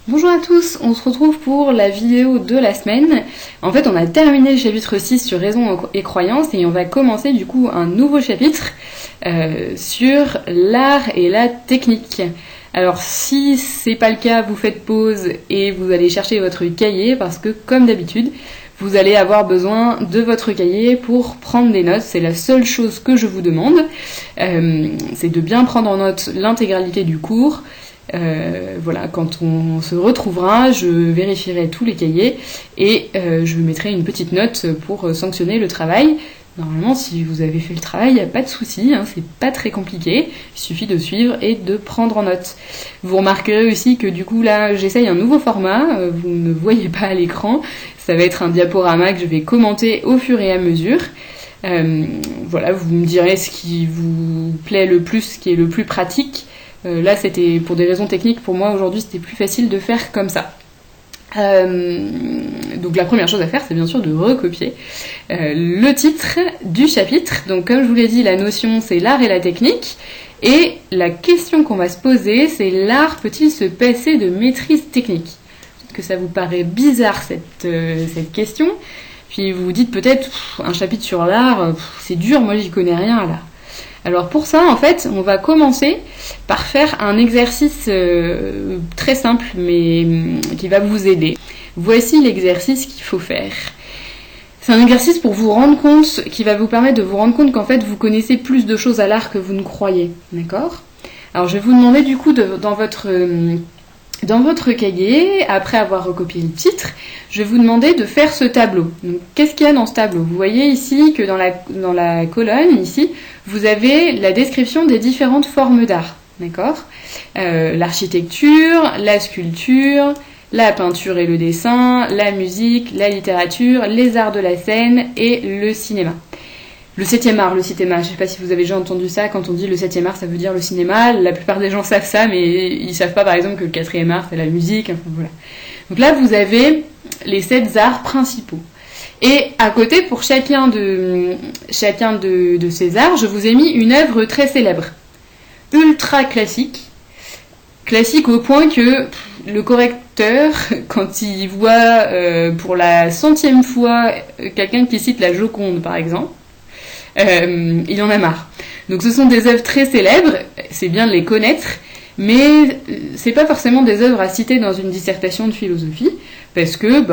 Bonjour à tous, on se retrouve pour la vidéo de la semaine. En fait, on a terminé le chapitre 6 sur raison et croyance et on va commencer du coup un nouveau chapitre sur l'art et la technique. Alors si c'est pas le cas, vous faites pause et vous allez chercher votre cahier parce que comme d'habitude, vous allez avoir besoin de votre cahier pour prendre des notes. C'est la seule chose que je vous demande. C'est de bien prendre en note l'intégralité du cours. Voilà, quand on se retrouvera, je vérifierai tous les cahiers et je mettrai une petite note pour sanctionner le travail. Normalement, si vous avez fait le travail, il n'y a pas de souci, hein, c'est pas très compliqué, il suffit de suivre et de prendre en note. Vous remarquerez aussi que du coup là, j'essaye un nouveau format, vous ne voyez pas à l'écran, ça va être un diaporama que je vais commenter au fur et à mesure. Voilà, vous me direz ce qui vous plaît le plus, ce qui est le plus pratique. Là, c'était pour des raisons techniques, pour moi aujourd'hui, c'était plus facile de faire comme ça. Donc la première chose à faire, c'est bien sûr de recopier le titre du chapitre. Donc comme je vous l'ai dit, la notion c'est l'art et la technique. Et la question qu'on va se poser, c'est l'art peut-il se passer de maîtrise technique ? Peut-être que ça vous paraît bizarre cette question. Puis vous vous dites peut-être, un chapitre sur l'art, c'est dur, moi j'y connais rien à l'art. Alors pour ça, en fait, on va commencer par faire un exercice très simple, mais qui va vous aider. Voici l'exercice qu'il faut faire. C'est un exercice pour vous rendre compte, qui va vous permettre de vous rendre compte qu'en fait, vous connaissez plus de choses à l'art que vous ne croyez. D'accord ? Alors je vais vous demander du coup, dans votre cahier, après avoir recopié le titre, je vais vous demander de faire ce tableau. Donc, qu'est-ce qu'il y a dans ce tableau ? Vous voyez ici que dans la colonne, ici, vous avez la description des différentes formes d'art. D'accord ? L'architecture, la sculpture, la peinture et le dessin, la musique, la littérature, les arts de la scène et le cinéma. Le 7e art, je ne sais pas si vous avez déjà entendu ça, quand on dit le 7e art, ça veut dire le cinéma. La plupart des gens savent ça, mais ils ne savent pas par exemple que le 4e art, c'est la musique. Enfin, voilà. Donc là, vous avez les 7 arts principaux. Et à côté, pour chacun de ces arts, je vous ai mis une œuvre très célèbre, ultra classique. Classique au point que le correcteur, quand il voit pour la 100e fois quelqu'un qui cite la Joconde, par exemple, il en a marre. Donc ce sont des œuvres très célèbres, c'est bien de les connaître, mais c'est pas forcément des œuvres à citer dans une dissertation de philosophie, parce que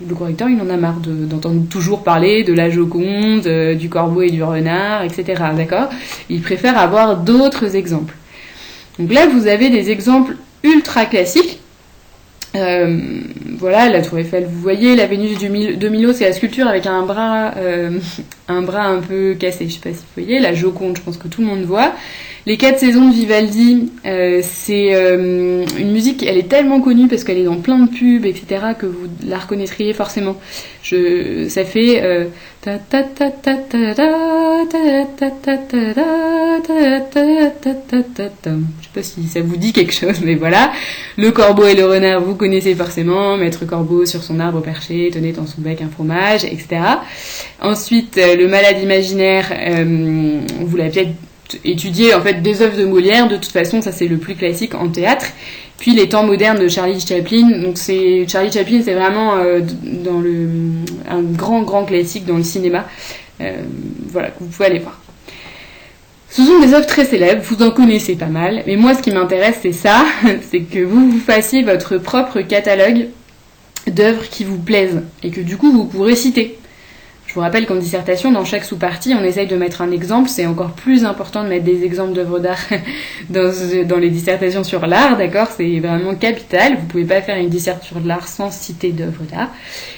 le correcteur il en a marre d'entendre toujours parler de la Joconde, du corbeau et du renard, etc. D'accord ? Il préfère avoir d'autres exemples. Donc là vous avez des exemples ultra classiques. Voilà, la Tour Eiffel, vous voyez, la Vénus de Milo, c'est la sculpture avec un bras un peu cassé, je sais pas si vous voyez, la Joconde, je pense que tout le monde voit. Les 4 saisons de Vivaldi, c'est une musique, elle est tellement connue parce qu'elle est dans plein de pubs, etc., que vous la reconnaîtriez forcément. Ça fait je sais pas si ça vous dit quelque chose, mais voilà. Le corbeau et le renard, vous connaissez forcément. Maître Corbeau sur son arbre perché, tenait dans son bec un fromage, etc. Ensuite, le malade imaginaire, vous l'avez peut-être étudié, en fait, des œuvres de Molière. De toute façon, ça c'est le plus classique en théâtre. Puis les temps modernes de Charlie Chaplin. Donc Charlie Chaplin, c'est vraiment un grand classique dans le cinéma. Voilà, que vous pouvez aller voir. Ce sont des œuvres très célèbres, vous en connaissez pas mal, mais moi ce qui m'intéresse c'est ça, c'est que vous fassiez votre propre catalogue d'œuvres qui vous plaisent et que du coup vous pourrez citer. Je vous rappelle qu'en dissertation, dans chaque sous-partie, on essaye de mettre un exemple, c'est encore plus important de mettre des exemples d'œuvres d'art dans les dissertations sur l'art, d'accord ? C'est vraiment capital, vous pouvez pas faire une dissertation sur l'art sans citer d'œuvres d'art.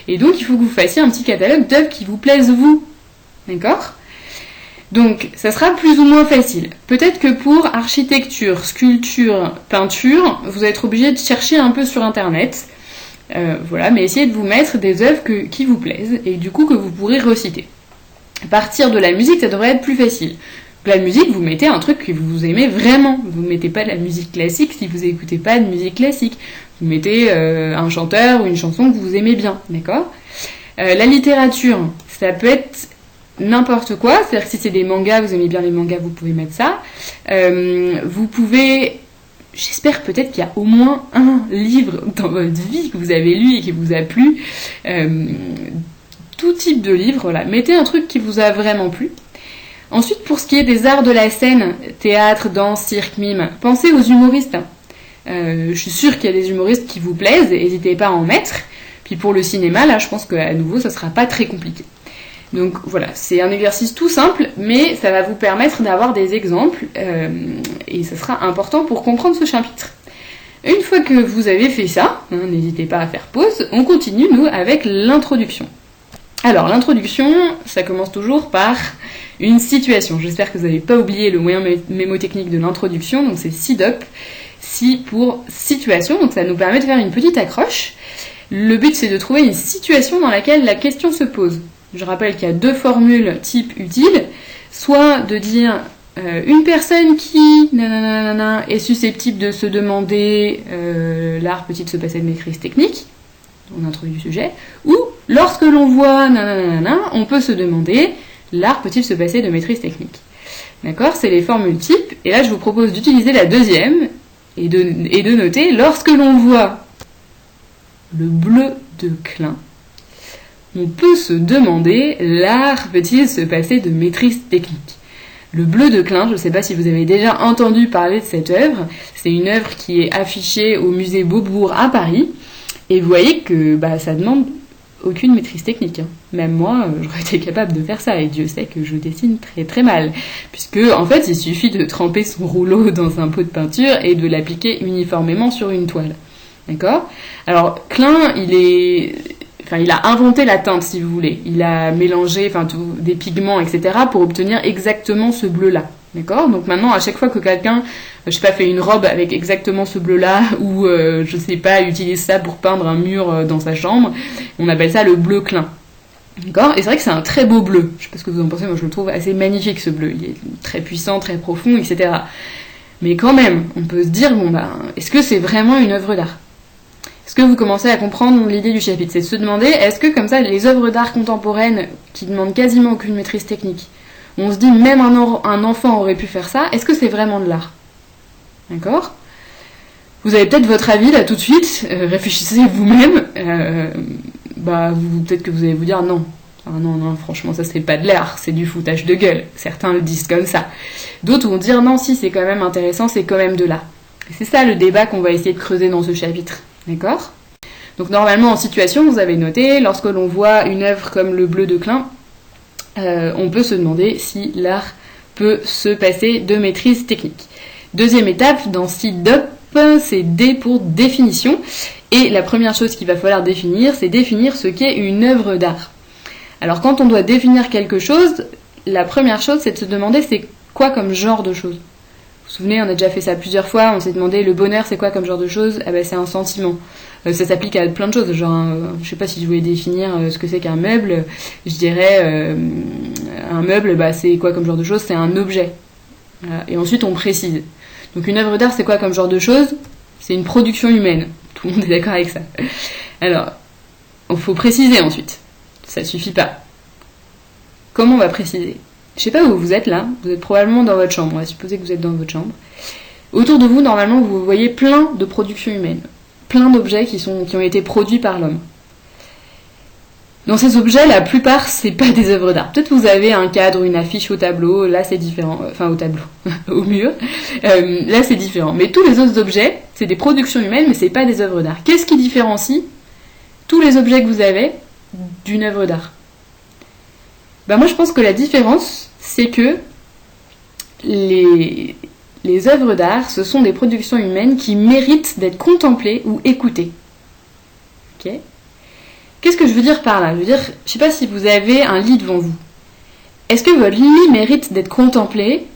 Et donc il faut que vous fassiez un petit catalogue d'œuvres qui vous plaisent vous, d'accord ? Donc, ça sera plus ou moins facile. Peut-être que pour architecture, sculpture, peinture, vous allez être obligé de chercher un peu sur Internet. Voilà, mais essayez de vous mettre des œuvres qui vous plaisent et du coup que vous pourrez reciter. À partir de la musique, ça devrait être plus facile. Donc, la musique, vous mettez un truc que vous aimez vraiment. Vous ne mettez pas de la musique classique si vous n'écoutez pas de musique classique. Vous mettez un chanteur ou une chanson que vous aimez bien, d'accord ? La littérature, ça peut être n'importe quoi, c'est-à-dire que si c'est des mangas, vous aimez bien les mangas, vous pouvez mettre ça. Vous pouvez, j'espère j'espère peut-être qu'il y a au moins un livre dans votre vie que vous avez lu et qui vous a plu. Tout type de livre, voilà. Mettez un truc qui vous a vraiment plu. Ensuite, pour ce qui est des arts de la scène, théâtre, danse, cirque, mime, pensez aux humoristes. Je suis sûre qu'il y a des humoristes qui vous plaisent, n'hésitez pas à en mettre. Puis pour le cinéma, là, je pense qu'à nouveau, ça sera pas très compliqué. Donc voilà, c'est un exercice tout simple, mais ça va vous permettre d'avoir des exemples, et ça sera important pour comprendre ce chapitre. Une fois que vous avez fait ça, n'hésitez pas à faire pause, on continue, nous, avec l'introduction. Alors, l'introduction, ça commence toujours par une situation. J'espère que vous n'avez pas oublié le moyen mémotechnique de l'introduction, donc c'est SIDOP, si pour situation, donc ça nous permet de faire une petite accroche. Le but, c'est de trouver une situation dans laquelle la question se pose. Je rappelle qu'il y a 2 formules type utile, soit de dire une personne qui nanana, est susceptible de se demander l'art peut-il se passer de maîtrise technique, on introduit le sujet, ou lorsque l'on voit nanana, on peut se demander l'art peut-il se passer de maîtrise technique. D'accord, c'est les formules type, et là je vous propose d'utiliser la deuxième et de noter lorsque l'on voit le bleu de Klein, on peut se demander l'art peut-il se passer de maîtrise technique. Le bleu de Klein, je ne sais pas si vous avez déjà entendu parler de cette œuvre, c'est une œuvre qui est affichée au musée Beaubourg à Paris, et vous voyez que ça demande aucune maîtrise technique. Même moi, j'aurais été capable de faire ça, et Dieu sait que je dessine très très mal. Puisque, en fait, il suffit de tremper son rouleau dans un pot de peinture et de l'appliquer uniformément sur une toile. D'accord ? Alors, Klein, il a inventé la teinte, si vous voulez. Il a mélangé des pigments, etc. pour obtenir exactement ce bleu-là. D'accord ? Donc maintenant, à chaque fois que quelqu'un, fait une robe avec exactement ce bleu-là, ou, utilise ça pour peindre un mur dans sa chambre, on appelle ça le bleu Klein. D'accord ? Et c'est vrai que c'est un très beau bleu. Je sais pas ce que vous en pensez, moi je le trouve assez magnifique, ce bleu. Il est très puissant, très profond, etc. Mais quand même, on peut se dire, est-ce que c'est vraiment une œuvre d'art ? Est-ce que vous commencez à comprendre l'idée du chapitre ? C'est de se demander, est-ce que comme ça, les œuvres d'art contemporaines qui demandent quasiment aucune maîtrise technique, on se dit même un enfant aurait pu faire ça, est-ce que c'est vraiment de l'art ? D'accord ? Vous avez peut-être votre avis là tout de suite, réfléchissez vous-même, peut-être que vous allez vous dire non. Non, franchement ça c'est pas de l'art, c'est du foutage de gueule. Certains le disent comme ça. D'autres vont dire non, si c'est quand même intéressant, c'est quand même de l'art. Et c'est ça le débat qu'on va essayer de creuser dans ce chapitre. D'accord ? Donc normalement en situation, vous avez noté, lorsque l'on voit une œuvre comme le bleu de Klein, on peut se demander si l'art peut se passer de maîtrise technique. Deuxième étape, dans SIDOP, c'est D pour définition. Et la première chose qu'il va falloir définir, c'est définir ce qu'est une œuvre d'art. Alors quand on doit définir quelque chose, la première chose, c'est de se demander c'est quoi comme genre de chose. Vous vous souvenez, on a déjà fait ça plusieurs fois, on s'est demandé le bonheur c'est quoi comme genre de chose ? C'est un sentiment. Ça s'applique à plein de choses, je sais pas si je voulais définir ce que c'est qu'un meuble, je dirais un meuble, c'est quoi comme genre de chose ? C'est un objet. Et ensuite on précise. Donc une œuvre d'art c'est quoi comme genre de chose ? C'est une production humaine. Tout le monde est d'accord avec ça. Alors, il faut préciser ensuite. Ça suffit pas. Comment on va préciser ? Je sais pas où vous êtes là, vous êtes probablement dans votre chambre, on va supposer que vous êtes dans votre chambre. Autour de vous, normalement, vous voyez plein de productions humaines, plein d'objets qui ont été produits par l'homme. Dans ces objets, la plupart, c'est pas des œuvres d'art. Peut-être vous avez un cadre, une affiche au tableau, là c'est différent, au tableau, au mur, là c'est différent. Mais tous les autres objets, c'est des productions humaines, mais c'est pas des œuvres d'art. Qu'est-ce qui différencie tous les objets que vous avez d'une œuvre d'art ? Moi je pense que la différence, c'est que les œuvres d'art, ce sont des productions humaines qui méritent d'être contemplées ou écoutées. Ok ? Qu'est-ce que je veux dire par là ? Je veux dire, je sais pas si vous avez un lit devant vous. Est-ce que votre lit mérite d'être contemplé ?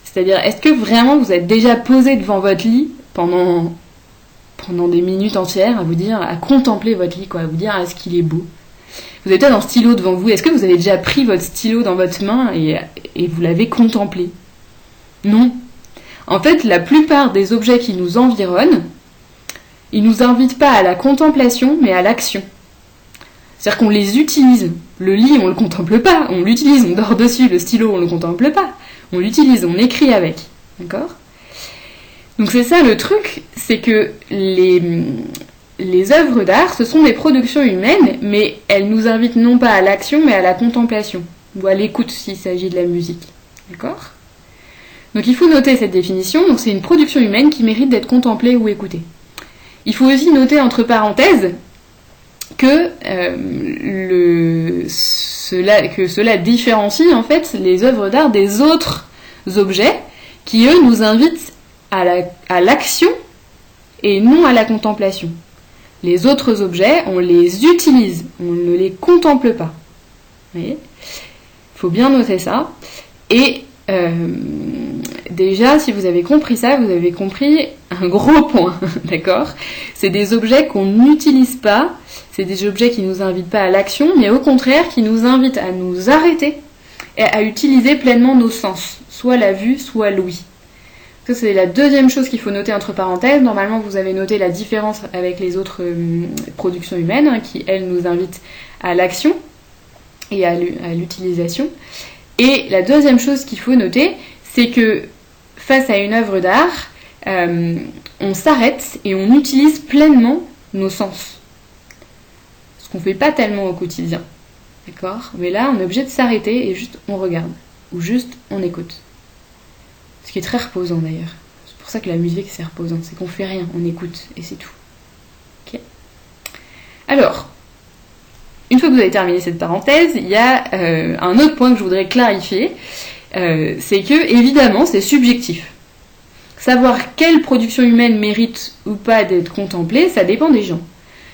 C'est-à-dire, est-ce que vraiment vous êtes déjà posé devant votre lit pendant des minutes entières à contempler votre lit, à vous dire est-ce qu'il est beau ? Vous avez peut-être un stylo devant vous. Est-ce que vous avez déjà pris votre stylo dans votre main et vous l'avez contemplé ? Non. En fait, la plupart des objets qui nous environnent, ils nous invitent pas à la contemplation, mais à l'action. C'est-à-dire qu'on les utilise. Le lit, on le contemple pas, on l'utilise, on dort dessus. Le stylo, on le contemple pas, on l'utilise, on écrit avec. D'accord ? Donc c'est ça le truc, c'est que les œuvres d'art, ce sont des productions humaines, mais elles nous invitent non pas à l'action, mais à la contemplation, ou à l'écoute s'il s'agit de la musique. D'accord ? Donc il faut noter cette définition, donc c'est une production humaine qui mérite d'être contemplée ou écoutée. Il faut aussi noter entre parenthèses que, cela différencie en fait les œuvres d'art des autres objets qui eux nous invitent à l'action et non à la contemplation. Les autres objets, on les utilise, on ne les contemple pas. Vous voyez ? Il faut bien noter ça. Et déjà, si vous avez compris ça, vous avez compris un gros point, d'accord ? C'est des objets qu'on n'utilise pas, c'est des objets qui ne nous invitent pas à l'action, mais au contraire qui nous invitent à nous arrêter et à utiliser pleinement nos sens, soit la vue, soit l'ouïe. Ça, c'est la deuxième chose qu'il faut noter entre parenthèses. Normalement, vous avez noté la différence avec les autres productions humaines, hein, qui, elles, nous invitent à l'action et à l'utilisation. Et la deuxième chose qu'il faut noter, c'est que face à une œuvre d'art, on s'arrête et on utilise pleinement nos sens. Ce qu'on ne fait pas tellement au quotidien. D'accord ? Mais là, on est obligé de s'arrêter et juste on regarde. Ou juste on écoute. Ce qui est très reposant d'ailleurs. C'est pour ça que la musique c'est reposant. C'est qu'on fait rien, on écoute et c'est tout. Ok ? Alors, une fois que vous avez terminé cette parenthèse, il y a un autre point que je voudrais clarifier. C'est que, évidemment, c'est subjectif. Savoir quelle production humaine mérite ou pas d'être contemplée, ça dépend des gens.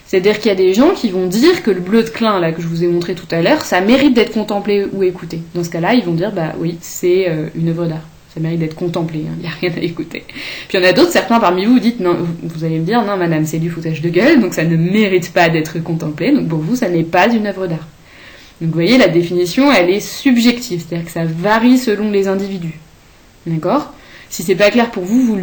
C'est-à-dire qu'il y a des gens qui vont dire que le bleu de Klein, là, que je vous ai montré tout à l'heure, ça mérite d'être contemplé ou écouté. Dans ce cas-là, ils vont dire, bah oui, c'est une œuvre d'art. Ça mérite d'être contemplé, il n'y a rien à écouter. Puis il y en a d'autres, certains parmi vous, dites, non, vous allez me dire, non madame, c'est du foutage de gueule, donc ça ne mérite pas d'être contemplé, donc pour vous, ça n'est pas une œuvre d'art. Donc vous voyez, la définition, elle est subjective, c'est-à-dire que ça varie selon les individus. D'accord ? Si c'est pas clair pour vous, vous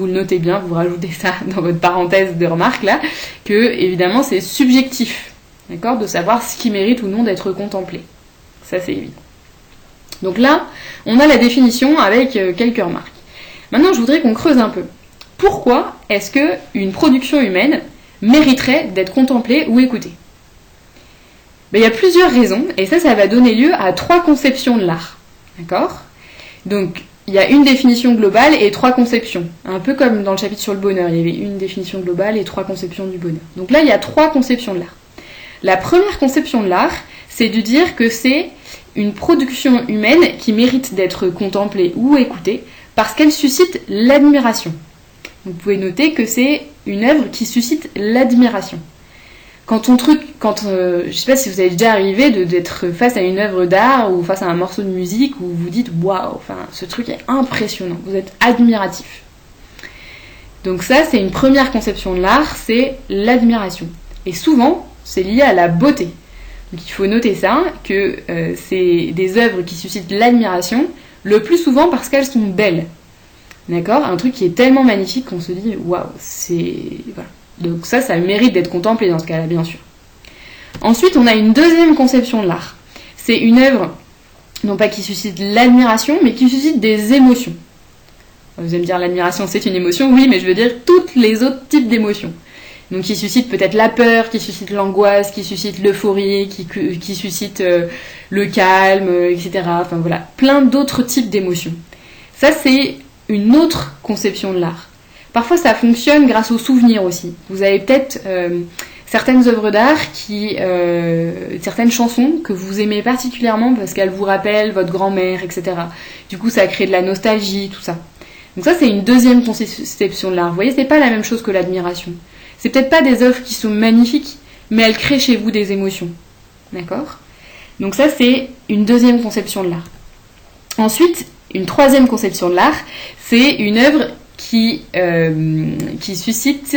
le notez bien, vous rajoutez ça dans votre parenthèse de remarque là, que évidemment c'est subjectif, d'accord, de savoir ce qui mérite ou non d'être contemplé. Ça c'est évident. Donc là, on a la définition avec quelques remarques. Maintenant, je voudrais qu'on creuse un peu. Pourquoi est-ce qu'une production humaine mériterait d'être contemplée ou écoutée ? Il y a plusieurs raisons, et ça va donner lieu à 3 conceptions de l'art. D'accord ? Donc, il y a une définition globale et 3 conceptions. Un peu comme dans le chapitre sur le bonheur, il y avait une définition globale et 3 conceptions du bonheur. Donc là, il y a 3 conceptions de l'art. La première conception de l'art, c'est de dire que c'est une production humaine qui mérite d'être contemplée ou écoutée parce qu'elle suscite l'admiration. Vous pouvez noter que c'est une œuvre qui suscite l'admiration. Je sais pas si vous avez déjà arrivé d'être face à une œuvre d'art ou face à un morceau de musique où vous dites waouh, enfin ce truc est impressionnant, vous êtes admiratif. Donc ça c'est une première conception de l'art, c'est l'admiration. Et souvent c'est lié à la beauté. Donc il faut noter ça, que c'est des œuvres qui suscitent l'admiration, le plus souvent parce qu'elles sont belles. D'accord ? Un truc qui est tellement magnifique qu'on se dit waouh, c'est voilà. Donc ça mérite d'être contemplé dans ce cas-là, bien sûr. Ensuite, on a une deuxième conception de l'art. C'est une œuvre, non pas qui suscite l'admiration, mais qui suscite des émotions. Vous allez me dire, l'admiration, c'est une émotion ? Oui, mais je veux dire tous les autres types d'émotions. Donc qui suscite peut-être la peur, qui suscite l'angoisse, qui suscite l'euphorie, qui suscite le calme, etc. Enfin voilà, plein d'autres types d'émotions. Ça, c'est une autre conception de l'art. Parfois, ça fonctionne grâce aux souvenirs aussi. Vous avez peut-être certaines œuvres d'art, certaines chansons que vous aimez particulièrement parce qu'elles vous rappellent votre grand-mère, etc. Du coup, ça crée de la nostalgie, tout ça. Donc ça, c'est une deuxième conception de l'art. Vous voyez, c'est pas la même chose que l'admiration. C'est peut-être pas des œuvres qui sont magnifiques, mais elles créent chez vous des émotions. D'accord ? Donc ça, c'est une deuxième conception de l'art. Ensuite, une troisième conception de l'art, c'est une œuvre qui suscite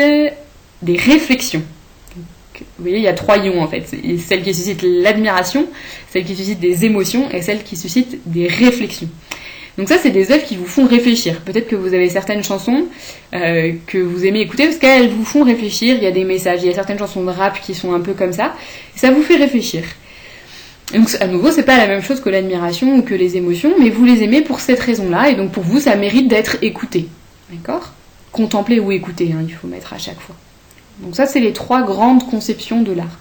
des réflexions. Donc, vous voyez, il y a 3 ions en fait. Celle qui suscite l'admiration, celle qui suscite des émotions et celle qui suscite des réflexions. Donc ça, c'est des œuvres qui vous font réfléchir. Peut-être que vous avez certaines chansons que vous aimez écouter parce qu'elles vous font réfléchir. Il y a des messages, il y a certaines chansons de rap qui sont un peu comme ça. Et ça vous fait réfléchir. Donc à nouveau, c'est pas la même chose que l'admiration ou que les émotions, mais vous les aimez pour cette raison-là. Et donc pour vous, ça mérite d'être écouté. D'accord ? contempler ou écouter, il faut mettre à chaque fois. Donc ça, c'est les 3 grandes conceptions de l'art.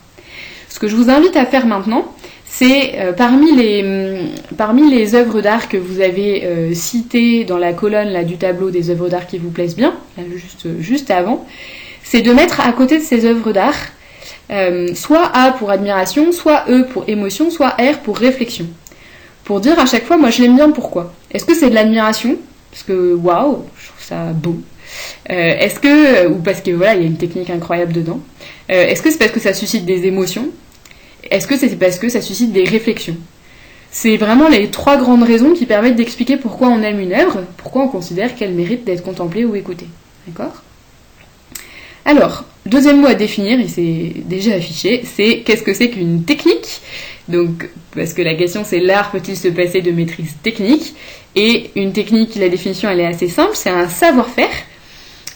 Ce que je vous invite à faire maintenant, c'est parmi les œuvres d'art que vous avez citées dans la colonne là, du tableau des œuvres d'art qui vous plaisent bien, là, juste avant, c'est de mettre à côté de ces œuvres d'art soit A pour admiration, soit E pour émotion, soit R pour réflexion. Pour dire à chaque fois, moi je l'aime bien, pourquoi ? Est-ce que c'est de l'admiration ? Parce que waouh, je trouve ça beau. Est-ce que, ou parce que voilà, il y a une technique incroyable dedans. Est-ce que c'est parce que ça suscite des émotions ? Est-ce que c'est parce que ça suscite des réflexions ? C'est vraiment les 3 grandes raisons qui permettent d'expliquer pourquoi on aime une œuvre, pourquoi on considère qu'elle mérite d'être contemplée ou écoutée. D'accord ? Alors, deuxième mot à définir, il s'est déjà affiché, c'est qu'est-ce que c'est qu'une technique ? Donc, parce que la question c'est l'art peut-il se passer de maîtrise technique ? Et une technique, la définition elle est assez simple, c'est un savoir-faire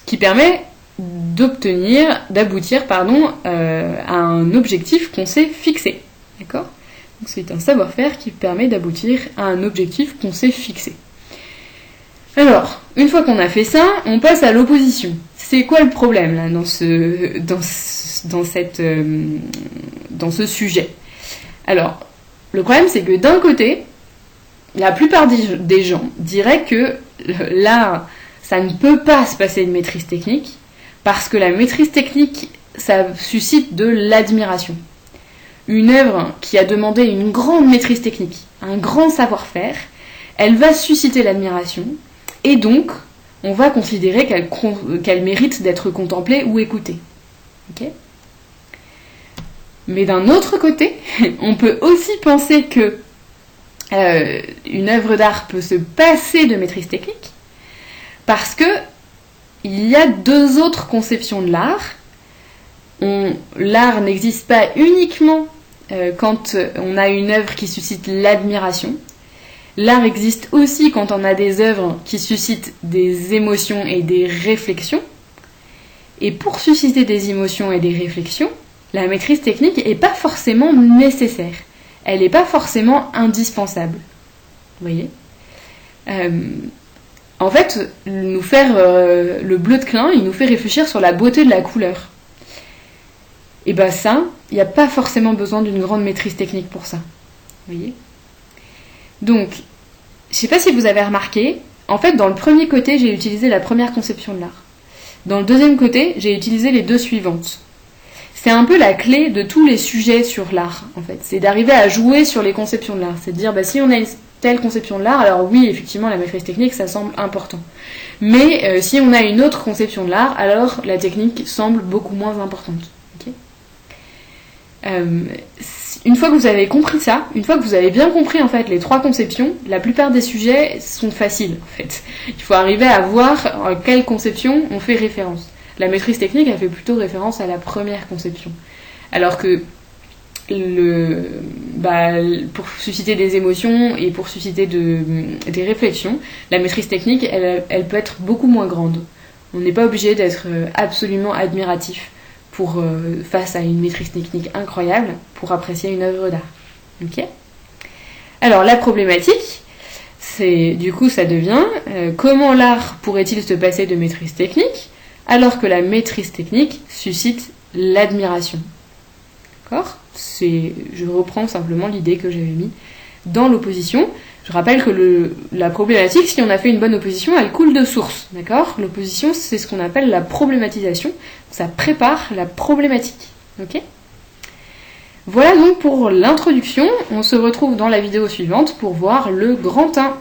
qui permet d'aboutir à un objectif qu'on s'est fixé. D'accord ? Donc c'est un savoir-faire qui permet d'aboutir à un objectif qu'on s'est fixé. Alors, une fois qu'on a fait ça, on passe à l'opposition. C'est quoi le problème là dans ce sujet ? Alors, le problème c'est que d'un côté, la plupart des gens diraient que l'art, ça ne peut pas se passer de maîtrise technique, parce que la maîtrise technique, ça suscite de l'admiration. Une œuvre qui a demandé une grande maîtrise technique, un grand savoir-faire, elle va susciter l'admiration, et donc, on va considérer qu'elle mérite d'être contemplée ou écoutée. Okay ? Mais d'un autre côté, on peut aussi penser que une œuvre d'art peut se passer de maîtrise technique, parce que il y a 2 autres conceptions de l'art. L'art n'existe pas uniquement quand on a une œuvre qui suscite l'admiration. L'art existe aussi quand on a des œuvres qui suscitent des émotions et des réflexions. Et pour susciter des émotions et des réflexions, la maîtrise technique n'est pas forcément nécessaire. Elle n'est pas forcément indispensable. Vous voyez ? En fait, nous faire le bleu de Klein, il nous fait réfléchir sur la beauté de la couleur. Et ben ça, il n'y a pas forcément besoin d'une grande maîtrise technique pour ça. Vous voyez ? Donc, je ne sais pas si vous avez remarqué, en fait, dans le premier côté, j'ai utilisé la première conception de l'art. Dans le deuxième côté, j'ai utilisé les 2 suivantes. C'est un peu la clé de tous les sujets sur l'art, en fait. C'est d'arriver à jouer sur les conceptions de l'art. C'est de dire, si on a une telle conception de l'art, alors oui, effectivement, la maîtrise technique, ça semble important. Mais si on a une autre conception de l'art, alors la technique semble beaucoup moins importante. Okay ? Une fois que vous avez compris ça, une fois que vous avez bien compris en fait les 3 conceptions, la plupart des sujets sont faciles en fait. Il faut arriver à voir à quelle conception on fait référence. La maîtrise technique, elle fait plutôt référence à la première conception. Alors que pour susciter des émotions et pour susciter des réflexions, la maîtrise technique, elle peut être beaucoup moins grande. On n'est pas obligé d'être absolument admiratif face à une maîtrise technique incroyable pour apprécier une œuvre d'art. Ok ? Alors la problématique, ça devient comment l'art pourrait-il se passer de maîtrise technique alors que la maîtrise technique suscite l'admiration. D'accord ? Je reprends simplement l'idée que j'avais mise dans l'opposition. Je rappelle que la problématique, si on a fait une bonne opposition, elle coule de source. D'accord ? L'opposition, c'est ce qu'on appelle la problématisation. Ça prépare la problématique. Ok ? Voilà donc pour l'introduction. On se retrouve dans la vidéo suivante pour voir le grand 1.